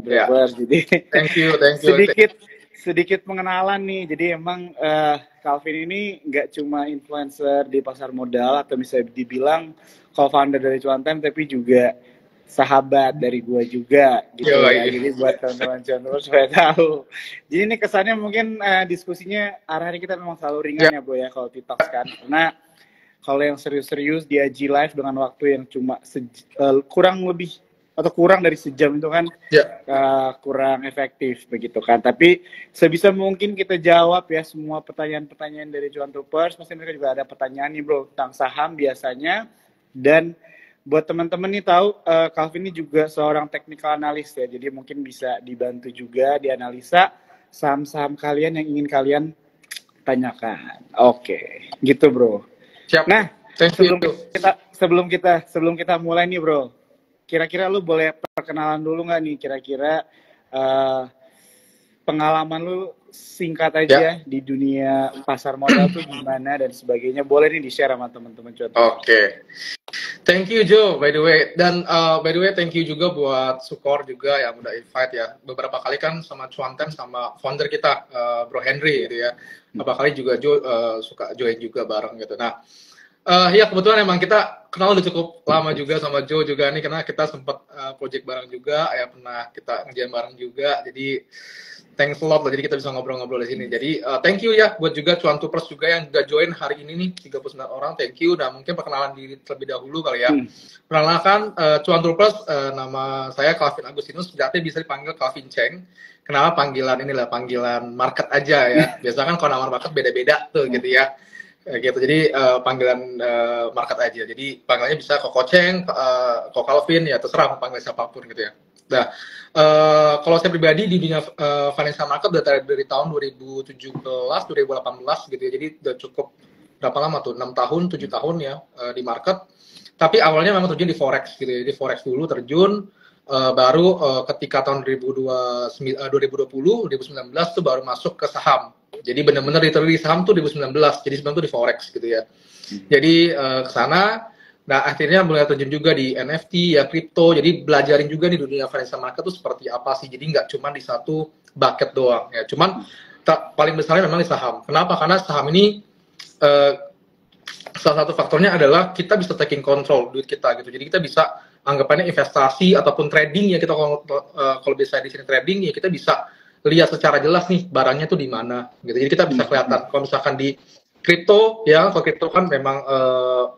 Ya. Droppers. Jadi Thank you. sedikit pengenalan nih. Jadi emang Calvin ini nggak cuma influencer di pasar modal atau bisa dibilang co-founder dari Cuantem, tapi juga sahabat dari gua juga gitu ya. Jadi buat teman-teman Cuantem supaya tahu. Jadi ini kesannya mungkin diskusinya arahnya kita memang selalu ringan ya bro ya kalau TikTok kan. Karena kalau yang serius-serius di IG Live dengan waktu yang cuma kurang lebih atau kurang dari sejam itu kan kurang efektif begitu kan. Tapi sebisa mungkin kita jawab ya semua pertanyaan-pertanyaan dari Cuan Troopers. Pasti mereka juga ada pertanyaan nih bro tentang saham biasanya. Dan buat teman-teman nih tahu Calvin ini juga seorang technical analyst ya. Jadi mungkin bisa dibantu juga dianalisa saham-saham kalian yang ingin kalian tanyakan. Oke, gitu bro. Siap. Nah, sebelum kita mulai nih bro, kira-kira lu boleh perkenalan dulu nggak nih kira-kira pengalaman lu singkat aja di dunia pasar modal tuh gimana dan sebagainya, boleh nih di-share sama teman-teman Cuan. Oke. Thank you Joe by the way, dan by the way thank you juga buat Sukor juga yang udah invite ya. Beberapa kali kan sama Cuantem sama founder kita Bro Henry gitu ya. Beberapa kali juga Joe suka join juga bareng gitu. Nah, ya kebetulan emang kita kenal udah cukup lama juga sama Joe juga nih, karena kita sempat project bareng juga ya, pernah kita ngerjain bareng juga. Jadi thanks a lot lah, jadi kita bisa ngobrol-ngobrol di sini. Jadi thank you ya buat juga Cuan Troopers juga yang udah join hari ini nih, 39 orang, thank you. Nah mungkin perkenalan diri terlebih dahulu kali ya. Perkenalkan Cuan Troopers, nama saya Calvin Agustinus, sejati bisa dipanggil Calvin Cheng. Kenapa panggilan inilah panggilan market aja ya. Biasanya kan kalau nama market beda-beda tuh gitu ya. Gitu, jadi panggilan market aja. Jadi panggilannya bisa Koko Cheng, Koko Calvin, ya terserah mau panggil siapapun gitu ya. Nah, kalau saya pribadi di dunia financial market udah dari tahun 2017, 2018 gitu ya. Jadi udah cukup berapa lama tuh? 6 tahun, 7 tahun ya di market. Tapi awalnya memang terjun di forex gitu ya. Di forex dulu terjun, baru ketika tahun 2020, 2019 tuh baru masuk ke saham. Jadi benar-benar literally saham tuh 2019, jadi sebelum itu di forex gitu ya. Jadi ke sana, nah akhirnya mulai terjun juga di NFT ya, kripto. Jadi belajarin juga di dunia financial market tuh seperti apa sih. Jadi nggak cuma di satu bucket doang ya. Cuman paling besarnya memang di saham. Kenapa? Karena saham ini salah satu faktornya adalah kita bisa taking control duit kita gitu. Jadi kita bisa anggapannya investasi ataupun trading ya, kita kalau bisa di sini trading ya, kita bisa lihat secara jelas nih barangnya tuh di mana gitu. Jadi kita bisa kelihatan kalau misalkan di kripto ya, kalau kripto kan memang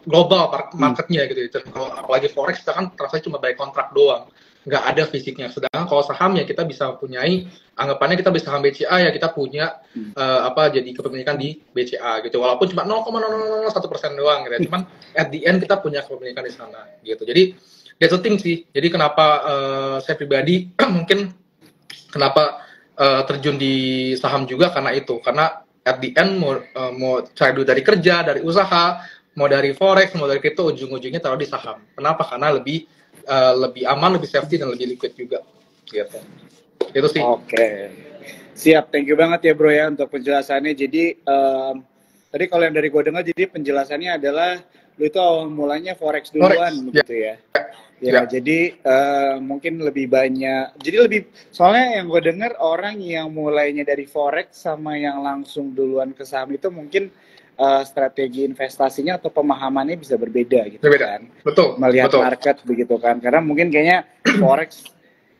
global marketnya gitu. Kalau apalagi forex kita kan rasanya cuma buy kontrak doang, nggak ada fisiknya. Sedangkan kalau saham ya kita bisa mempunyai, anggapannya kita bisa saham BCA ya, kita punya jadi kepemilikan di BCA gitu, walaupun cuma 0,001% doang gitu. Cuman at the end kita punya kepemilikan di sana gitu. Jadi that's the thing sih. Jadi kenapa saya pribadi mungkin kenapa terjun di saham juga karena itu, karena at the end mau cari duit dari kerja, dari usaha, mau dari forex, mau dari kripto, ujung-ujungnya taruh di saham. Kenapa? Karena lebih aman, lebih safety, dan lebih liquid juga gitu. Itu sih. Oke. Siap, thank you banget ya bro ya untuk penjelasannya. Jadi tadi kalau yang dari gue dengar, jadi penjelasannya adalah lu itu awal mulanya forex duluan gitu ya. Ya, jadi mungkin lebih banyak. Jadi soalnya yang gue dengar orang yang mulainya dari forex sama yang langsung duluan ke saham itu mungkin strategi investasinya atau pemahamannya bisa berbeda gitu kan. Betul. Melihat market begitu kan. Karena mungkin kayaknya forex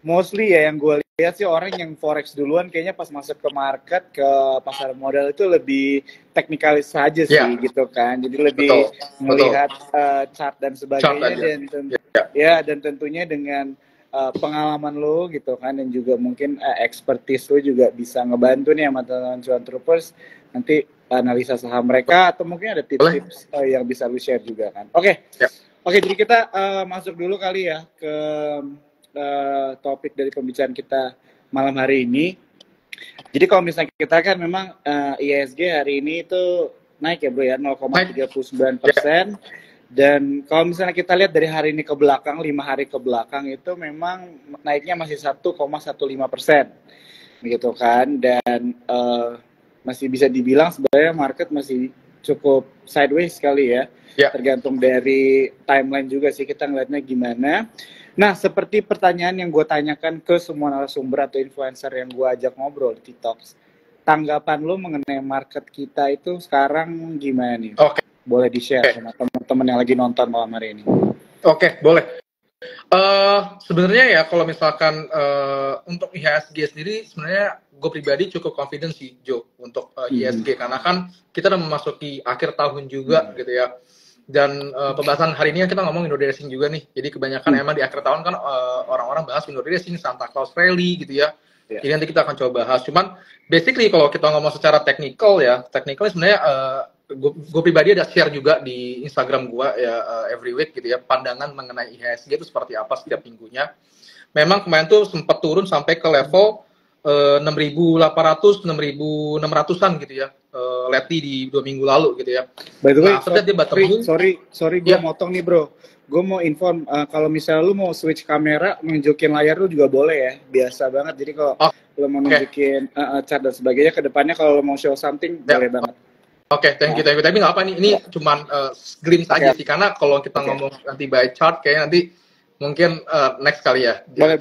mostly ya yang gue lihat sih, orang yang forex duluan kayaknya pas masuk ke market, ke pasar modal itu lebih teknikalis saja sih gitu kan. Jadi lebih melihat chart dan sebagainya, dan tentunya dengan pengalaman lo gitu kan, dan juga mungkin expertise lo juga bisa ngebantu nih sama teman-teman Cuan Troopers nanti analisa saham mereka, atau mungkin ada tips-tips yang bisa lo share juga kan. Oke, jadi kita masuk dulu kali ya ke topik dari pembicaraan kita malam hari ini. Jadi kalau misalnya kita kan memang IHSG hari ini itu naik ya bro ya, 0,39%. Dan kalau misalnya kita lihat dari hari ini ke belakang, 5 hari ke belakang itu memang naiknya masih 1,15%, gitu kan. Dan masih bisa dibilang sebenarnya market masih cukup sideways sekali ya. Ya. Tergantung dari timeline juga sih kita ngeliatnya gimana. Nah, seperti pertanyaan yang gue tanyakan ke semua narasumber atau influencer yang gue ajak ngobrol di TikTok, tanggapan lo mengenai market kita itu sekarang gimana nih? Oke. Boleh di-share sama teman-teman yang lagi nonton malam hari ini. Oke, boleh. Sebenarnya ya kalau misalkan untuk IHSG sendiri sebenarnya gue pribadi cukup confident sih Joe untuk IHSG karena kan kita udah memasuki akhir tahun juga gitu ya. Dan pembahasan hari ini kita ngomong window dressing juga nih. Jadi kebanyakan emang di akhir tahun kan orang-orang bahas window dressing, Santa Claus rally gitu ya. Yeah. Jadi nanti kita akan coba bahas. Cuman basically kalau kita ngomong secara teknikal ya, teknikal sebenarnya gue pribadi ada share juga di Instagram gue ya every week gitu ya, pandangan mengenai IHSG itu seperti apa setiap minggunya. Memang kemarin tuh sempat turun sampai ke level 6.800, 6.600-an gitu ya, lately di 2 minggu lalu gitu ya. By the way, sorry gue motong nih bro. Gue mau inform, kalau misalnya lu mau switch kamera, nunjukin layar lu juga boleh ya, biasa banget. Jadi kalau lu mau nunjukin chart dan sebagainya, kedepannya kalau lu mau show something, boleh banget. Oke, thank you. Tapi nggak apa nih, ini cuman glimpse aja sih, karena kalau kita ngomong nanti by chart, kayaknya nanti mungkin next kali ya. Boleh.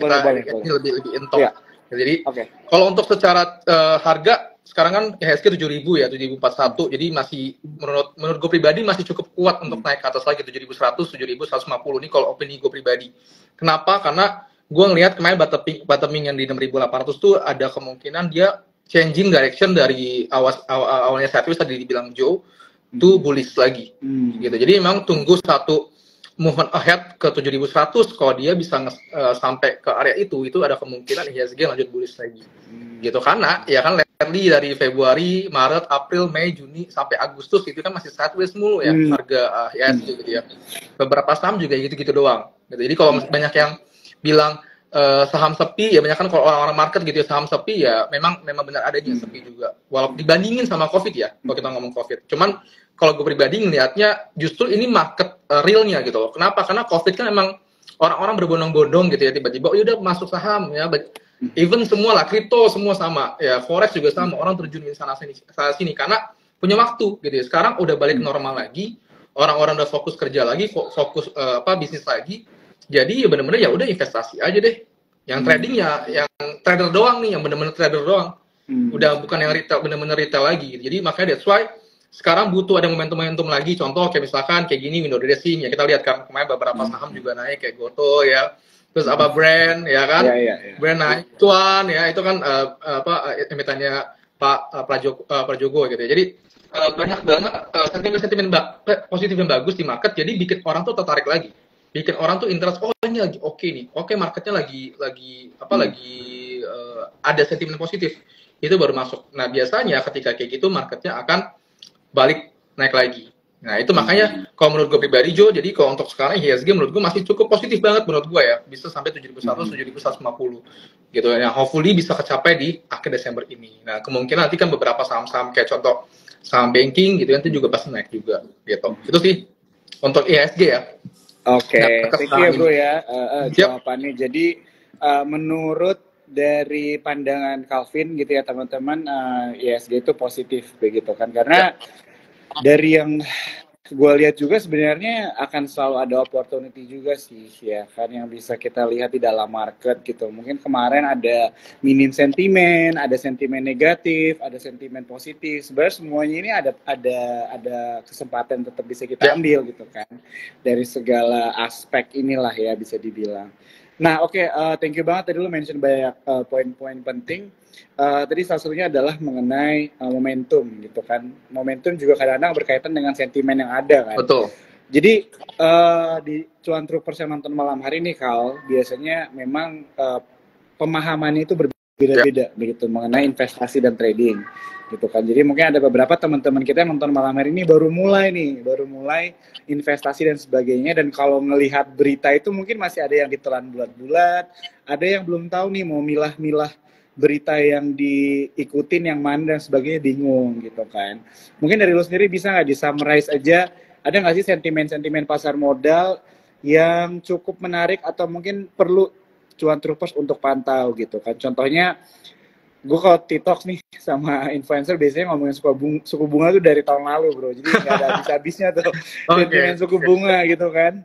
Ini lebih intop. Yeah. Jadi, kalau untuk secara harga, sekarang kan IHSG 7.000 ya, 7.041, jadi masih, menurut gue pribadi masih cukup kuat untuk naik ke atas lagi, 7.100, 7.150, ini kalau opini gue pribadi. Kenapa? Karena gue ngelihat kemarin bottoming yang di 6.800 tuh ada kemungkinan dia changing direction dari awalnya sideways tadi dibilang Joe to bullish lagi gitu. Jadi memang tunggu satu movement ahead ke 7.100, kalau dia bisa sampai ke area itu ada kemungkinan IHSG lanjut bullish lagi gitu. Karena ya kan lately dari Februari, Maret, April, Mei, Juni sampai Agustus itu kan masih sideways mulu ya harga IHSG gitu ya. Beberapa saham juga gitu-gitu doang gitu. Jadi kalau banyak yang bilang saham sepi ya, banyak kan kalau orang-orang market gitu ya, saham sepi ya memang benar adanya sepi juga, walaupun dibandingin sama COVID ya, kalau kita ngomong COVID. Cuman kalau gue pribadi ngelihatnya justru ini market realnya gitu loh. Kenapa? Karena COVID kan emang orang-orang berbondong-bondong gitu ya, tiba-tiba udah masuk saham ya, even semua lah, kripto semua sama ya, forex juga sama, orang terjun di sana sini karena punya waktu gitu ya. Sekarang udah balik normal lagi, orang-orang udah fokus kerja lagi, fokus bisnis lagi. Jadi ya bener-bener ya udah investasi aja deh. Yang trading ya yang trader doang nih, yang bener-bener trader doang. Udah bukan yang retail, bener-bener retail lagi. Jadi makanya that's why sekarang butuh ada momentum-momentum lagi. Contoh kayak misalkan kayak gini window dressing ya, kita lihat kan kemarin beberapa saham juga naik kayak Goto ya. Terus brand ya kan? Brand naik, Tuan ya, itu kan emitennya Pak Prajogo gitu ya. Jadi banyak banget sentimen positif yang bagus di market, jadi bikin orang tuh tertarik lagi. Bikin orang tuh interest, oh ini lagi oke nih, marketnya lagi ada sentimen positif, itu baru masuk. Nah biasanya ketika kayak gitu marketnya akan balik naik lagi. Nah itu makanya kalau menurut gue pribadi Jo, jadi kalau untuk sekarang IHSG menurut gue masih cukup positif banget menurut gue ya, bisa sampai 7.100, 7.150 gitu ya. Hopefully bisa kecapai di akhir Desember ini. Nah kemungkinan nanti kan beberapa saham-saham kayak contoh saham banking gitu nanti juga pasti naik juga gitu. Itu sih untuk IHSG ya. Oke, thank you bro ya jawabannya. Jadi menurut dari pandangan Calvin gitu ya teman-teman, IHSG itu positif begitu kan, karena dari yang gue lihat juga sebenarnya akan selalu ada opportunity juga sih ya kan, yang bisa kita lihat di dalam market gitu. Mungkin kemarin ada minim sentimen, ada sentimen negatif, ada sentimen positif. Sebenarnya semuanya ini ada kesempatan tetap bisa kita ambil gitu kan, dari segala aspek inilah ya bisa dibilang. Nah oke, thank you banget tadi lu mention banyak poin-poin penting. Tadi salah satunya adalah mengenai momentum gitu kan. Momentum juga kadang-kadang berkaitan dengan sentimen yang ada kan. Betul. Jadi di Cuan Troopers yang nonton malam hari ini Kal, biasanya memang pemahamannya itu berbeda-beda begitu mengenai investasi dan trading gitu kan. Jadi mungkin ada beberapa teman-teman kita yang nonton malam hari ini baru mulai investasi dan sebagainya, dan kalau ngelihat berita itu mungkin masih ada yang ditelan bulat-bulat, ada yang belum tahu nih mau milah-milah berita yang diikutin yang mana dan sebagainya, bingung gitu kan. Mungkin dari lu sendiri bisa nggak di-summarize aja, ada nggak sih sentimen-sentimen pasar modal yang cukup menarik atau mungkin perlu Cuan Troopers untuk pantau gitu kan. Contohnya gue kalau TikTok nih sama influencer biasanya ngomongin suku bunga tuh dari tahun lalu bro, jadi nggak ada habis-habisnya tuh sentimen suku bunga gitu kan.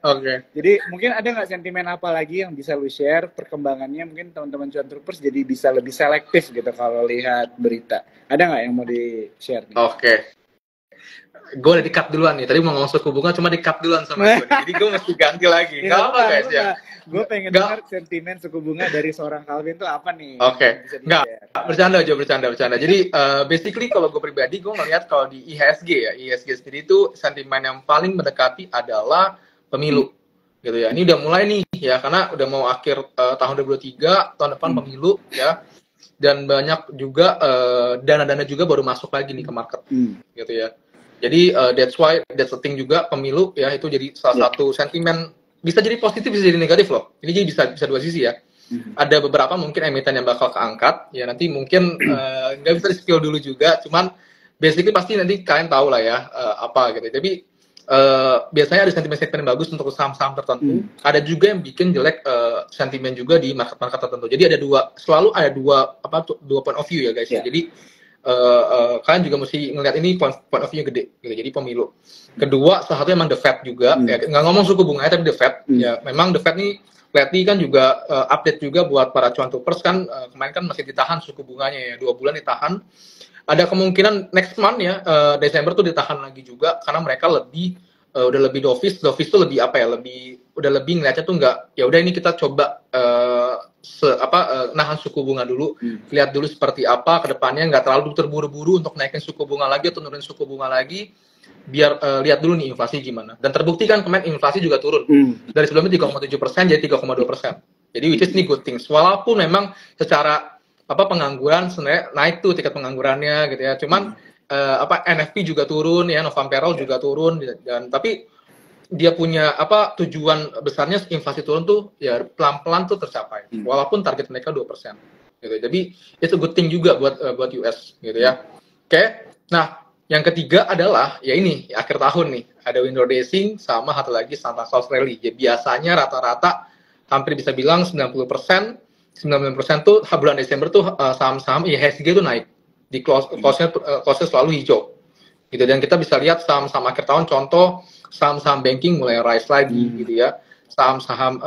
Jadi mungkin ada nggak sentimen apa lagi yang bisa lu share perkembangannya, mungkin teman-teman Cuan Troopers jadi bisa lebih selektif gitu kalau lihat berita. Ada nggak yang mau di share nih? Gue udah di-cut duluan nih. Tadi mau ngomong suku bunga cuma di-cut duluan sama gue. Jadi gue mesti ganti lagi. Gak apa guys ya. Gue pengen dengar sentimen suku bunga dari seorang Calvin tuh apa nih? Nggak. Bercanda aja, bercanda. Jadi basically kalau gue pribadi, gue ngeliat kalau di IHSG ya, IHSG sendiri itu sentimen yang paling mendekati adalah pemilu. Gitu ya. Ini udah mulai nih ya, karena udah mau akhir tahun 2023, tahun depan pemilu ya. Dan banyak juga dana-dana juga baru masuk lagi nih ke market. Gitu ya. Jadi that's the thing juga, pemilu ya itu jadi salah satu sentimen, bisa jadi positif bisa jadi negatif loh. Ini jadi bisa dua sisi ya. Ada beberapa mungkin emiten yang bakal keangkat ya, nanti mungkin nggak bisa di-spill dulu juga, cuman basically pasti nanti kalian tahu lah ya apa gitu. Tapi biasanya ada sentimen-sentimen bagus untuk saham-saham tertentu. Ada juga yang bikin jelek sentimen juga di market-market tertentu. Jadi selalu ada dua point of view ya guys. Jadi kalian juga mesti ngelihat ini point of view gede gitu. Jadi pemilu. Kedua, salah satu emang the Fed juga. Ya, nggak ngomong suku bunga tapi the Fed. Ya, memang the Fed nih lately kan juga update juga buat para Cuan Troopers kan, kemarin kan masih ditahan suku bunganya ya, 2 bulan ditahan. Ada kemungkinan next month ya, Desember tuh ditahan lagi juga karena mereka lebih udah lebih dovish tuh lebih apa ya, udah lebih ngeliatnya tuh nggak, ya udah ini kita coba nahan suku bunga dulu, lihat dulu seperti apa ke depannya, nggak terlalu terburu-buru untuk naikin suku bunga lagi atau nurunin suku bunga lagi, biar lihat dulu nih inflasi gimana. Dan terbukti kan kemarin inflasi juga turun dari sebelumnya 3,7% jadi 3,2%. Jadi which is ini good things. Walaupun memang secara pengangguran sebenarnya naik tuh tingkat penganggurannya gitu ya. Cuman NFP juga turun ya, November payroll juga turun, dan tapi dia punya tujuan besarnya inflasi turun tuh ya pelan-pelan tuh tercapai walaupun target mereka 2% gitu. Jadi itu good thing juga buat US gitu ya. Oke. Nah, yang ketiga adalah ya ini akhir tahun nih ada window dressing sama satu lagi Santa Claus rally. Jadi biasanya rata-rata hampir bisa bilang 90% tuh bulan Desember tuh saham-saham IHSG tuh naik. Di close-nya selalu hijau gitu, dan kita bisa lihat saham-saham akhir tahun, contoh saham-saham banking mulai rise lagi gitu ya, saham-saham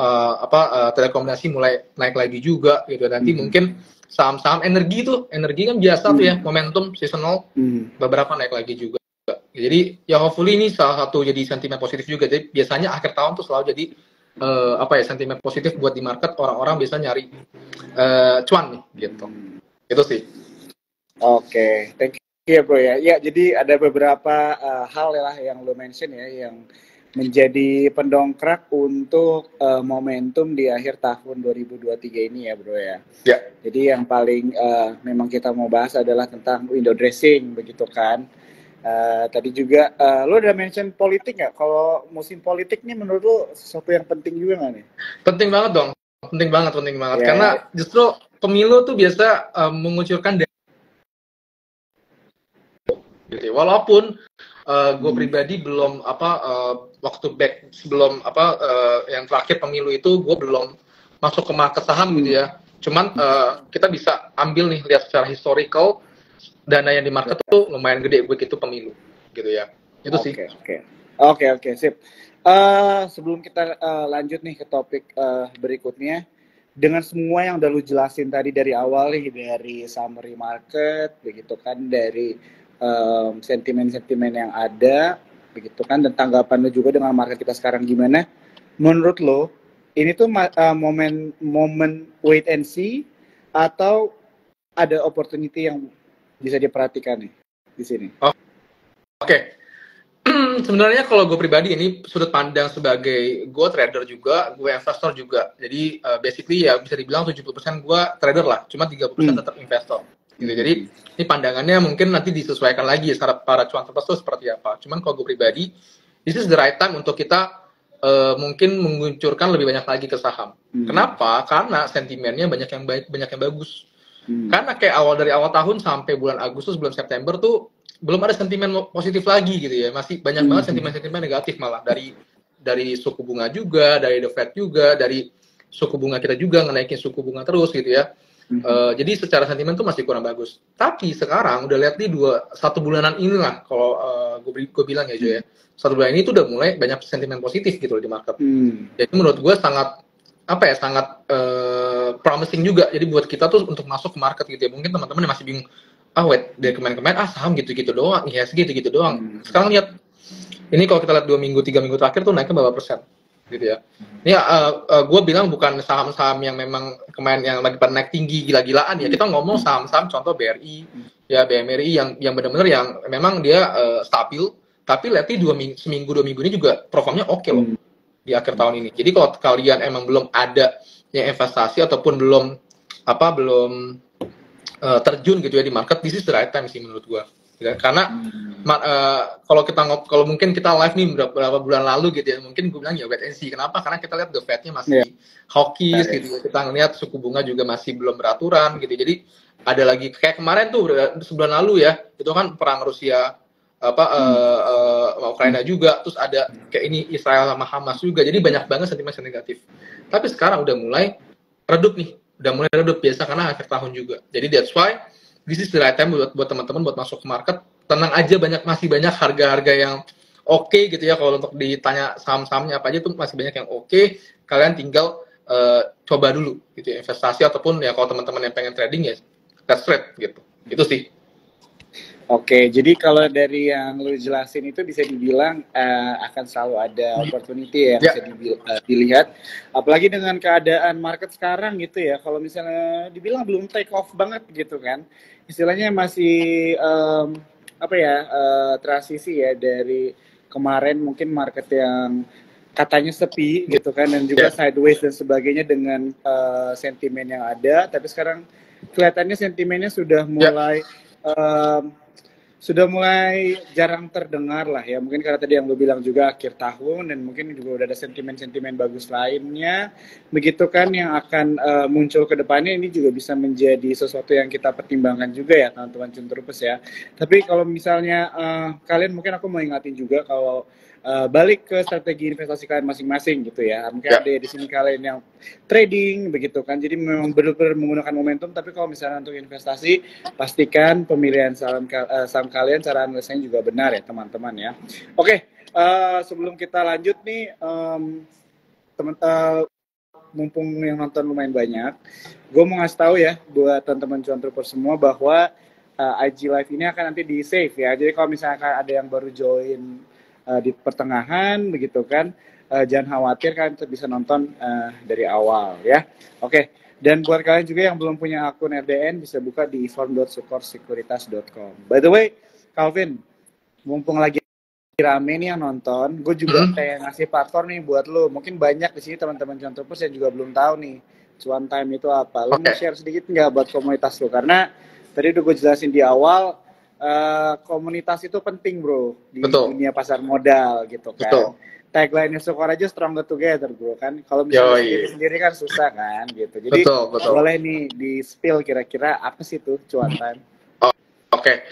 telekomunikasi mulai naik lagi juga gitu. Nanti mungkin saham-saham energi kan biasa tuh ya, momentum seasonal beberapa naik lagi juga. Jadi ya hopefully ini salah satu jadi sentimen positif juga. Jadi biasanya akhir tahun tuh selalu jadi sentimen positif buat di market, orang-orang bisa nyari cuan nih gitu. Itu sih. Oke, thank you ya bro ya. Ya, jadi ada beberapa hal lah yang lo mention ya, yang menjadi pendongkrak untuk momentum di akhir tahun 2023 ini ya bro ya. Ya. Jadi yang paling memang kita mau bahas adalah tentang window dressing begitu kan. Tadi juga lo udah mention politik nggak? Kalau musim politik nih menurut lo sesuatu yang penting juga nggak nih? Penting banget dong, penting banget. Yeah. Karena justru pemilu tuh biasa mengucurkan gitu. Walaupun gue pribadi belum waktu back sebelum yang terakhir pemilu itu gue belum masuk ke market saham gitu ya. Cuman kita bisa ambil nih, lihat secara historical dana yang di market tuh lumayan gede buat itu pemilu gitu ya. Itu sih. Oke, sip. Sebelum kita lanjut nih ke topik berikutnya, dengan semua yang udah lu jelasin tadi dari awal nih, dari summary market begitu kan, dari sentimen-sentimen yang ada begitu kan, dan tanggapan lo juga dengan market kita sekarang gimana, menurut lo ini tuh momen wait and see atau ada opportunity yang bisa diperhatikan nih di sini? Oke. Sebenarnya kalau gue pribadi, ini sudut pandang sebagai gue trader juga, gue investor juga. Jadi basically ya bisa dibilang 70% gue trader lah, cuma 30% tetap investor. Gitu. Jadi ini pandangannya mungkin nanti disesuaikan lagi ya para Cuan Troopers itu seperti apa. Cuman kalau gue pribadi, this is the right time untuk kita mungkin menguncurkan lebih banyak lagi ke saham. Kenapa? Karena sentimennya banyak yang baik, banyak yang bagus. Karena kayak dari awal tahun sampai bulan Agustus, bulan September tuh belum ada sentimen positif lagi gitu ya. Masih banyak banget sentimen-sentimen negatif, malah dari suku bunga juga, dari The Fed juga, dari suku bunga kita juga ngenaikin suku bunga terus gitu ya. Jadi secara sentimen tuh masih kurang bagus. Tapi sekarang udah lihat nih satu bulanan inilah kalau gue bilang ya Jo ya, satu bulan ini tuh udah mulai banyak sentimen positif gitu loh di market. Jadi menurut gue sangat sangat promising juga. Jadi buat kita tuh untuk masuk ke market gitu ya. Mungkin teman-teman yang masih bingung, wait dari kemarin-kemarin saham gitu-gitu doang, IHSG gitu-gitu doang. Sekarang lihat ini kalau kita lihat 2 minggu 3 minggu terakhir tuh naiknya berapa persen gitu ya. Ini gue bilang bukan saham-saham yang memang kemarin yang lagi pada naik tinggi gila-gilaan ya. Kita ngomong saham-saham contoh BRI, ya BMRI yang benar-benar yang memang dia stabil. Tapi lihat nih seminggu 2 minggu ini juga performnya oke loh di akhir tahun ini. Jadi kalau kalian emang belum ada yang investasi ataupun belum terjun gitu ya di market, this is the right time sih menurut gue. Karena kalau mungkin kita live nih beberapa bulan lalu gitu ya, mungkin gue bilang ya wait and see. Kenapa? Karena kita lihat the Fed-nya masih hawkish gitu. Kita ngeliat suku bunga juga masih belum beraturan gitu. Jadi ada lagi kayak kemarin tuh sebulan lalu ya, itu kan perang Rusia Ukraina juga, terus ada kayak ini Israel sama Hamas juga. Jadi banyak banget sentimen negatif. Tapi sekarang udah mulai redup nih, biasa karena akhir tahun juga. Jadi that's why this is the right time buat teman-teman buat masuk ke market. Tenang aja, masih banyak harga-harga yang oke gitu ya. Kalau untuk ditanya saham-sahamnya apa aja tuh masih banyak yang oke. Kalian tinggal coba dulu gitu ya, investasi ataupun ya kalau teman-teman yang pengen trading ya let's trade gitu. Itu sih. Oke, jadi kalau dari yang lu jelasin itu bisa dibilang akan selalu ada opportunity yang bisa dilihat. Apalagi dengan keadaan market sekarang gitu ya. Kalau misalnya dibilang belum take off banget gitu kan. Istilahnya masih transisi ya dari kemarin mungkin market yang katanya sepi gitu kan, dan juga sideways dan sebagainya dengan sentimen yang ada. Tapi sekarang kelihatannya sentimennya sudah mulai jarang terdengar lah ya, mungkin karena tadi yang lo bilang juga akhir tahun dan mungkin juga udah ada sentimen-sentimen bagus lainnya begitu kan yang akan muncul ke depannya. Ini juga bisa menjadi sesuatu yang kita pertimbangkan juga ya teman-teman Cuntrupes ya. Tapi kalau misalnya kalian, mungkin aku mau ingatin juga kalau balik ke strategi investasi kalian masing-masing gitu ya. Mungkin ada di sini kalian yang trading begitu kan, jadi memang benar-benar menggunakan momentum. Tapi kalau misalnya untuk investasi, pastikan pemilihan saham kalian, cara analisanya juga benar ya teman-teman ya. Oke, sebelum kita lanjut nih, mumpung yang nonton lumayan banyak, gue mau ngasih tahu ya buat teman-teman Cuantrupers semua bahwa IG Live ini akan nanti di save ya. Jadi kalau misalnya ada yang baru join di pertengahan begitu kan, jangan khawatir, kan bisa nonton dari awal ya. Oke, dan buat kalian juga yang belum punya akun RDN bisa buka di form.sukorsekuritas.com. By the way, Calvin, mumpung lagi rame nih yang nonton, gue juga kayak ngasih platform nih buat lo. Mungkin banyak di sini teman-teman Cuantrupers yang juga belum tahu nih Cuan Time itu apa. Lo mau share sedikit nggak buat komunitas lo? Karena tadi udah gue jelasin di awal, komunitas itu penting bro di dunia pasar modal gitu kan. Tagline-nya Sukor aja stronger together bro kan. Kalau misalnya sendiri kan susah kan gitu. Jadi boleh nih di spill kira-kira apa sih tuh Cuan Time? Oke.